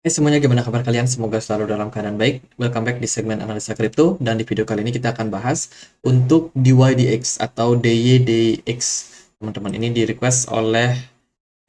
Hai semuanya, gimana kabar kalian? Semoga selalu dalam keadaan baik. Welcome back di segmen analisa kripto, dan di video kali ini kita akan bahas untuk DYDX atau DYDX. Teman-teman, ini di request oleh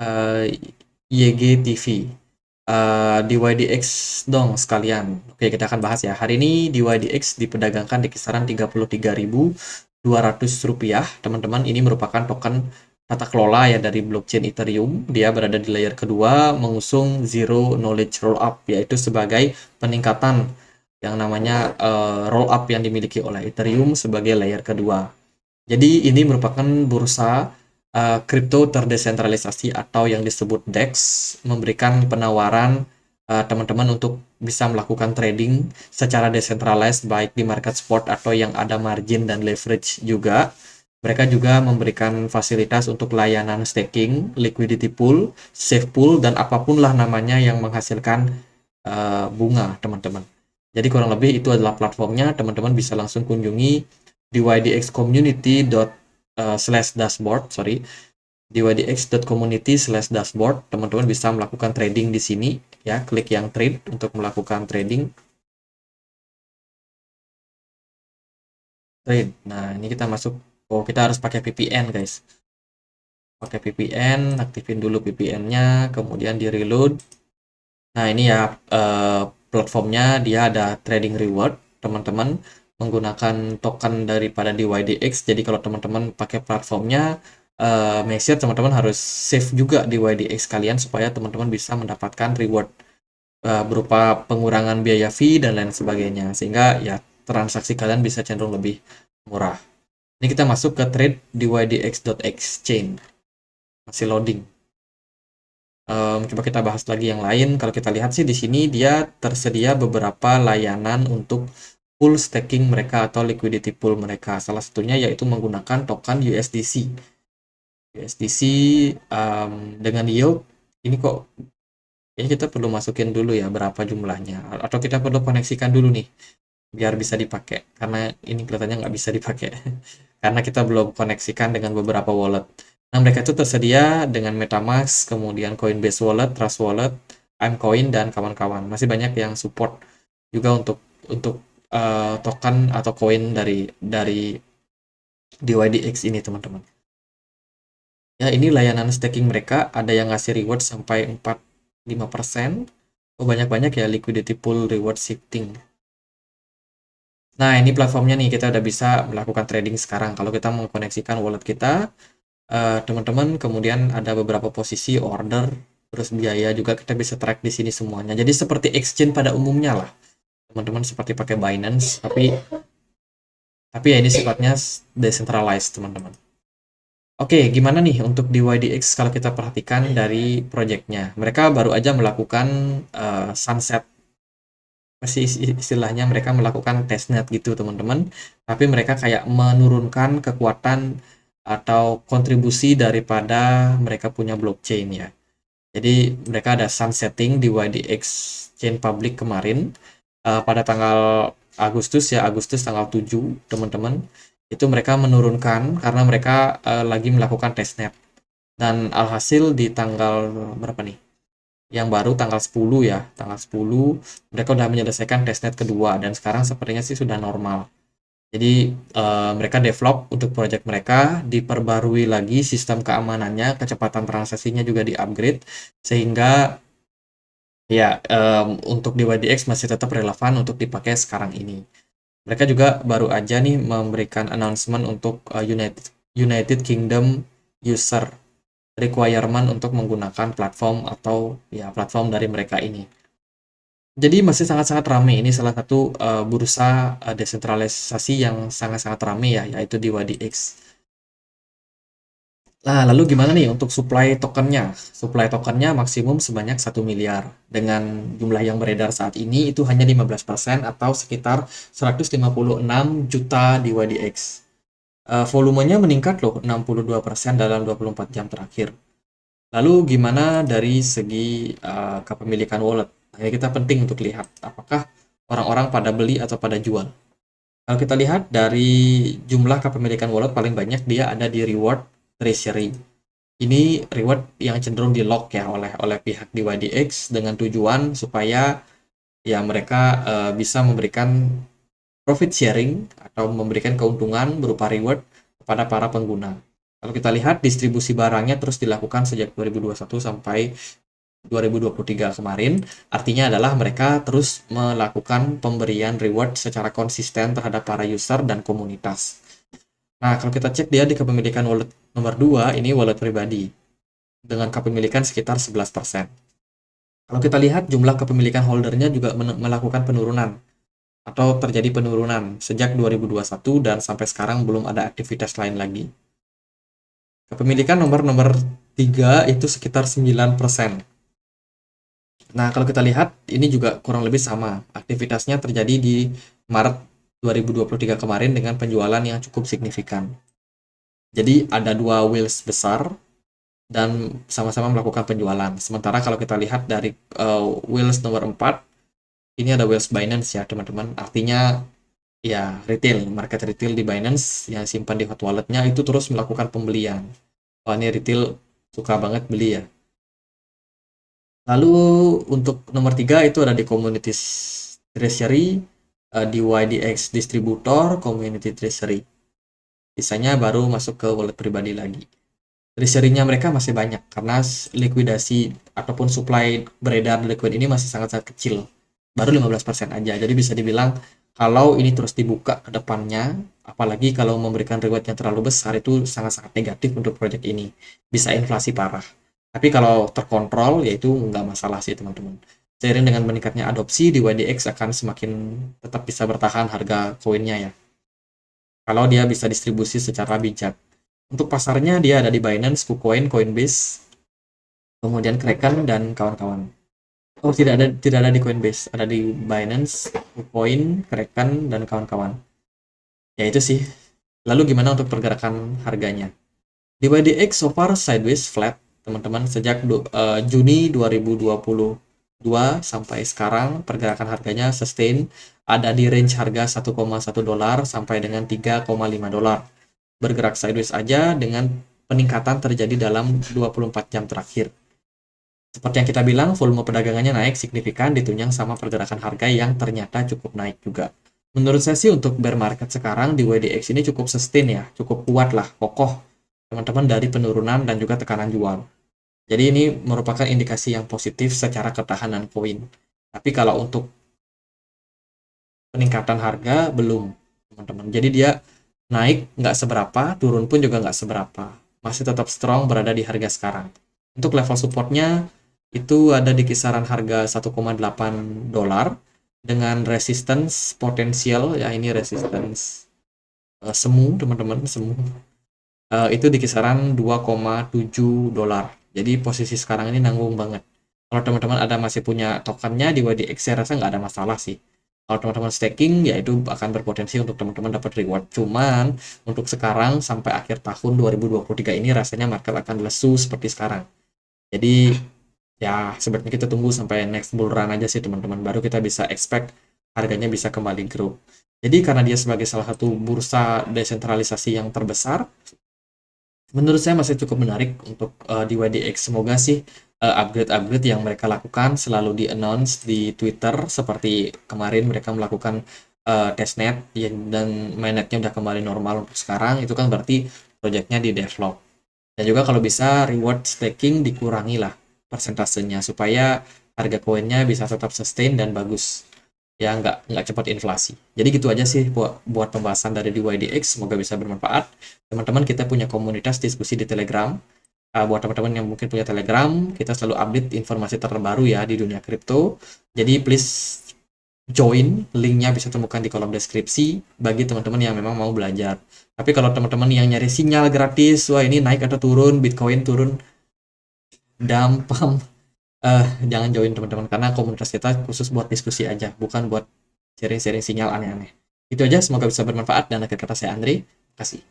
uh, YGTV. DYDX dong sekalian. Oke, kita akan bahas ya. Hari ini DYDX diperdagangkan di kisaran 33.200 rupiah. Teman-teman, ini merupakan token tata kelola ya dari blockchain Ethereum. Dia berada di layer kedua, mengusung Zero Knowledge Rollup, yaitu sebagai peningkatan yang namanya rollup yang dimiliki oleh Ethereum sebagai layer kedua. Jadi ini merupakan bursa kripto terdesentralisasi atau yang disebut DEX, memberikan penawaran teman-teman untuk bisa melakukan trading secara decentralized baik di market spot atau yang ada margin dan leverage juga. Mereka juga memberikan fasilitas untuk layanan staking, liquidity pool, safe pool, dan apapun lah namanya yang menghasilkan bunga, teman-teman. Jadi kurang lebih itu adalah platformnya. Teman-teman bisa langsung kunjungi dydx.community.dashboard, dydx.community/dashboard. Teman-teman bisa melakukan trading di sini ya, klik yang trade untuk melakukan trading. Nah, ini kita masuk. Oh, kita harus pakai VPN, guys. Pakai VPN, aktifin dulu VPN-nya, kemudian di reload. Nah, ini ya platformnya, dia ada trading reward, teman-teman menggunakan token daripada DYDX. Jadi kalau teman-teman pakai platformnya, make sure teman-teman harus save juga DYDX kalian supaya teman-teman bisa mendapatkan reward berupa pengurangan biaya fee dan lain sebagainya, sehingga ya transaksi kalian bisa cenderung lebih murah. Ini kita masuk ke trade dydx.exchange, masih loading. Coba kita bahas lagi yang lain. Kalau kita lihat sih di sini dia tersedia beberapa layanan untuk pool staking mereka atau liquidity pool mereka. Salah satunya yaitu menggunakan token USDC. USDC dengan yield ini kok ini kita perlu masukin dulu ya berapa jumlahnya, atau kita perlu koneksikan dulu nih biar bisa dipakai, karena ini kelihatannya nggak bisa dipakai karena kita belum koneksikan dengan beberapa wallet. Nah, mereka itu tersedia dengan MetaMask, kemudian Coinbase Wallet, Trust Wallet, Imcoin, dan kawan-kawan. Masih banyak yang support juga untuk token atau koin dari DYDX ini, teman-teman. Ya, ini layanan staking mereka, ada yang ngasih reward sampai 4-5%. Oh, banyak-banyak ya liquidity pool reward shifting. Nah, ini platformnya nih, kita udah bisa melakukan trading sekarang. Kalau kita mengkoneksikan wallet kita, teman-teman, kemudian ada beberapa posisi order, terus biaya juga kita bisa track di sini semuanya. Jadi seperti exchange pada umumnya lah, teman-teman, seperti pakai Binance, tapi ya ini sifatnya decentralized, teman-teman. Oke, gimana nih untuk DYDX kalau kita perhatikan dari projectnya? Mereka baru aja melakukan sunset, masih istilahnya mereka melakukan testnet gitu, teman-teman. Tapi mereka kayak menurunkan kekuatan atau kontribusi daripada mereka punya blockchain ya. Jadi mereka ada sunsetting di YDX Chain Public kemarin pada tanggal Agustus ya, Agustus tanggal 7, teman-teman. Itu mereka menurunkan karena mereka lagi melakukan testnet. Dan alhasil di tanggal berapa nih? Yang baru tanggal 10 ya, tanggal 10 mereka udah menyelesaikan testnet kedua dan sekarang sepertinya sih sudah normal. Jadi mereka develop untuk project mereka, diperbarui lagi sistem keamanannya, kecepatan transaksinya juga di-upgrade, sehingga ya untuk DYDX masih tetap relevan untuk dipakai sekarang ini. Mereka juga baru aja nih memberikan announcement untuk United Kingdom user requirement untuk menggunakan platform atau ya platform dari mereka ini. Jadi masih sangat-sangat ramai. Ini salah satu bursa desentralisasi yang sangat-sangat ramai ya, yaitu di YDX. Nah, lalu gimana nih untuk supply tokennya? Supply tokennya maksimum sebanyak 1 miliar. Dengan jumlah yang beredar saat ini itu hanya 15% atau sekitar 156 juta di YDX. Volumenya meningkat loh 62% dalam 24 jam terakhir. Lalu gimana dari segi kepemilikan wallet? Nah, kita penting untuk lihat apakah orang-orang pada beli atau pada jual. Kalau kita lihat dari jumlah kepemilikan wallet paling banyak dia ada di reward treasury. ini reward yang cenderung di lock ya oleh pihak di YDX dengan tujuan supaya ya mereka bisa memberikan profit sharing atau memberikan keuntungan berupa reward kepada para pengguna. Kalau kita lihat distribusi barangnya terus dilakukan sejak 2021 sampai 2023 kemarin, artinya adalah mereka terus melakukan pemberian reward secara konsisten terhadap para user dan komunitas. Nah, kalau kita cek dia di kepemilikan wallet nomor 2, ini wallet pribadi dengan kepemilikan sekitar 11%. Kalau kita lihat jumlah kepemilikan holdernya juga melakukan penurunan atau terjadi penurunan sejak 2021 dan sampai sekarang belum ada aktivitas lain lagi. Kepemilikan nomor 3 itu sekitar 9%. Nah, kalau kita lihat ini juga kurang lebih sama. Aktivitasnya terjadi di Maret 2023 kemarin dengan penjualan yang cukup signifikan. Jadi ada dua wheels besar dan sama-sama melakukan penjualan. Sementara kalau kita lihat dari wheels nomor 4, ini ada wheels Binance ya teman-teman. Artinya ya retail, market retail di Binance yang simpan di hot walletnya itu terus melakukan pembelian. Wah, ini retail suka banget beli ya. Lalu untuk nomor 3 itu ada di Community Treasury, di YDX Distributor, Community Treasury. Sisanya baru masuk ke wallet pribadi lagi. Treasury-nya mereka masih banyak karena likuidasi ataupun supply beredar liquid ini masih sangat-sangat kecil. Baru 15% aja. Jadi bisa dibilang kalau ini terus dibuka ke depannya, apalagi kalau memberikan reward yang terlalu besar, itu sangat-sangat negatif untuk proyek ini. Bisa inflasi parah. Tapi kalau terkontrol, yaitu nggak masalah sih teman-teman. Seiring dengan meningkatnya adopsi, di YDX akan semakin tetap bisa bertahan harga koinnya ya. Kalau dia bisa distribusi secara bijak. Untuk pasarnya dia ada di Binance, KuCoin, Coinbase, kemudian Kraken dan kawan-kawan. Oh, tidak ada di Coinbase, ada di Binance, KuCoin, Kraken dan kawan-kawan. Ya itu sih. Lalu gimana untuk pergerakan harganya? Di YDX so far sideways flat, teman-teman, sejak Juni 2022 sampai sekarang pergerakan harganya sustain ada di range harga 1,1 dolar sampai dengan 3,5 dolar. Bergerak sideways aja dengan peningkatan terjadi dalam 24 jam terakhir. Seperti yang kita bilang, volume perdagangannya naik signifikan ditunjang sama pergerakan harga yang ternyata cukup naik juga. Menurut saya sih untuk bear market sekarang di YDX ini cukup sustain ya, cukup kuat lah, kokoh teman-teman dari penurunan dan juga tekanan jual. Jadi ini merupakan indikasi yang positif secara ketahanan koin. Tapi kalau untuk peningkatan harga belum, teman-teman. Jadi dia naik nggak seberapa, turun pun juga nggak seberapa. Masih tetap strong berada di harga sekarang. Untuk level supportnya itu ada di kisaran harga 1,8 dolar dengan resistance potensial ya, ini resistance semu teman-teman, semu itu di kisaran 2,7 dolar. Jadi posisi sekarang ini nanggung banget. Kalau teman-teman ada masih punya tokennya di YDX, saya rasa nggak ada masalah sih. Kalau teman-teman staking, ya itu akan berpotensi untuk teman-teman dapat reward. Cuman untuk sekarang sampai akhir tahun 2023 ini rasanya market akan lesu seperti sekarang. Jadi ya sebenarnya kita tunggu sampai next bull run aja sih teman-teman. Baru kita bisa expect harganya bisa kembali grow. Jadi karena dia sebagai salah satu bursa desentralisasi yang terbesar, menurut saya masih cukup menarik untuk di YDX. Semoga sih upgrade-upgrade yang mereka lakukan selalu di-announce di Twitter, seperti kemarin mereka melakukan testnet dan mainnetnya udah kembali normal untuk sekarang. Itu kan berarti proyeknya di develop. Dan juga kalau bisa reward staking dikurangi lah persentasenya supaya harga koinnya bisa tetap sustain dan bagus, ya nggak cepat inflasi. Jadi gitu aja sih buat pembahasan dari DYDX, semoga bisa bermanfaat. Teman-teman, kita punya komunitas diskusi di Telegram. Buat teman-teman yang mungkin punya Telegram, kita selalu update informasi terbaru ya di dunia kripto. Jadi please join, linknya bisa temukan di kolom deskripsi bagi teman-teman yang memang mau belajar. Tapi kalau teman-teman yang nyari sinyal gratis, wah ini naik atau turun, Bitcoin turun, dampam, jangan join teman-teman, karena komunitas kita khusus buat diskusi aja, bukan buat sharing-sharing sinyal aneh-aneh. Itu aja, semoga bisa bermanfaat, dan akhir kata saya Andre, kasih.